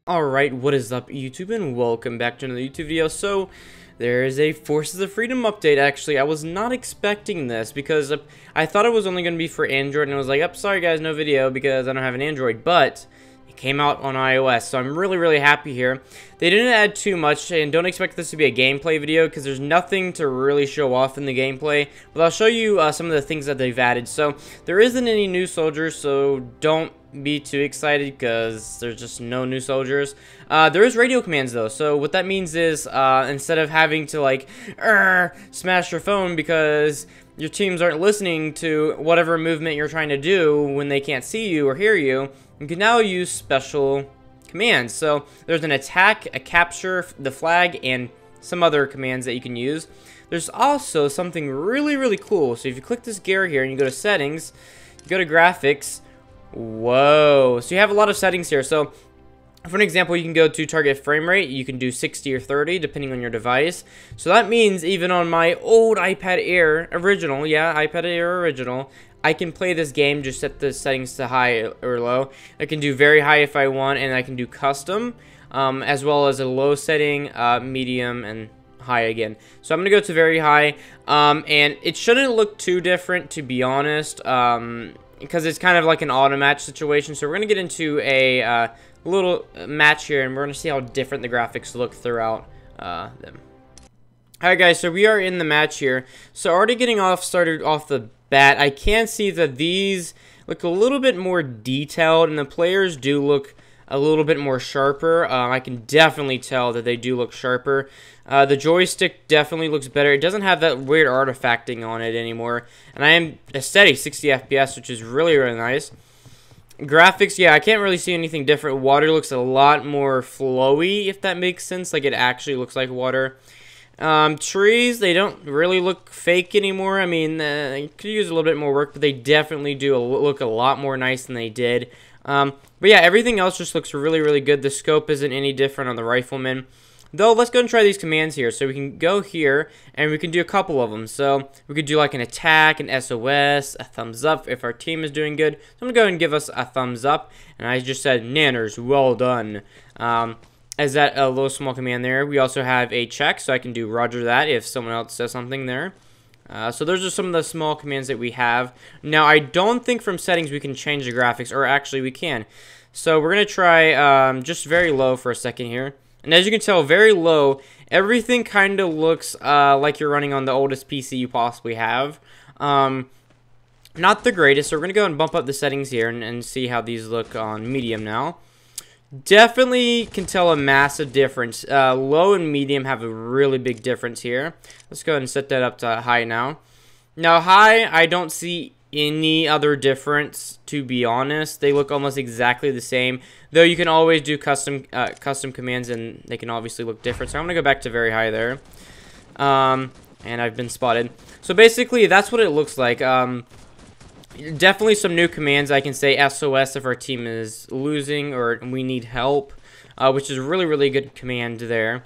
Alright, what is up YouTube, and welcome back to another YouTube video. So, there is a Forces of Freedom update. Actually, I was not expecting this because I thought it was only going to be for Android, and I was like, "Up, sorry guys, no video because I don't have an Android." But it came out on iOS, so I'm really happy here. They didn't add too much, and don't expect this to be a gameplay video because there's nothing to really show off in the gameplay. But I'll show you some of the things that they've added. So, there isn't any new soldiers, so don't be too excited because there's just no new soldiers. There is radio commands though, so what that means is instead of having to like smash your phone because your teams aren't listening to whatever movement you're trying to do when they can't see you or hear you, you can now use special commands. So there's an attack, a capture, the flag, and some other commands that you can use. There's also something really cool. So if you click this gear here and you go to settings, you go to graphics. Whoa, so you have a lot of settings here. So for an example, you can go to target frame rate. You can do 60 or 30 depending on your device. So that means even on my old iPad Air original, iPad Air original, I can play this game, just set the settings to high or low. I can do very high if I want, and I can do custom, as well as a low setting, medium, and high again. So I'm gonna go to very high, and it shouldn't look too different, to be honest, because it's kind of like an auto match situation. So we're going to get into a little match here, and we're going to see how different the graphics look throughout them. Alright guys, so we are in the match here. So already getting started off the bat, I can see that these look a little bit more detailed, and the players do look a little bit more sharper. I can definitely tell that they do look sharper. The joystick definitely looks better. It doesn't have that weird artifacting on it anymore. And I am a steady 60 FPS, which is really nice. Graphics, yeah, I can't really see anything different. Water looks a lot more flowy, if that makes sense. Like, it actually looks like water. Trees, they don't really look fake anymore. I mean, you could use a little bit more work, but they definitely do look a lot more nice than they did. But yeah, everything else just looks really good. The scope isn't any different on the rifleman. Though, let's go and try these commands here. So we can go here, and we can do a couple of them. So we could do like an attack, an SOS, a thumbs up if our team is doing good. So I'm going to go ahead and give us a thumbs up. And I just said, Nanners, well done. As that a little small command there. We also have a check, so I can do roger that if someone else says something there. So those are some of the small commands that we have. Now, I don't think from settings we can change the graphics, or actually we can. So we're going to try just very low for a second here. And as you can tell, very low, everything kind of looks like you're running on the oldest PC you possibly have. Not the greatest, so we're going to go and bump up the settings here and see how these look on medium now. Definitely can tell a massive difference. Low and medium have a really big difference here. Let's go ahead and set that up to high now. Now high, I don't see any other difference, to be honest. They look almost exactly the same, though you can always do custom commands, and they can obviously look different. So I'm gonna go back to very high there, and I've been spotted. So basically, that's what it looks like. Definitely some new commands. I can say SOS if our team is losing or we need help, which is a really good command there.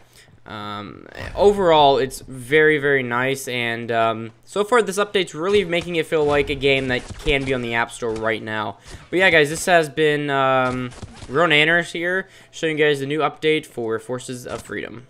Overall, it's very nice, and so far this update's really making it feel like a game that can be on the App Store right now. But yeah, guys, this has been Realnanners here, showing you guys the new update for Forces of Freedom.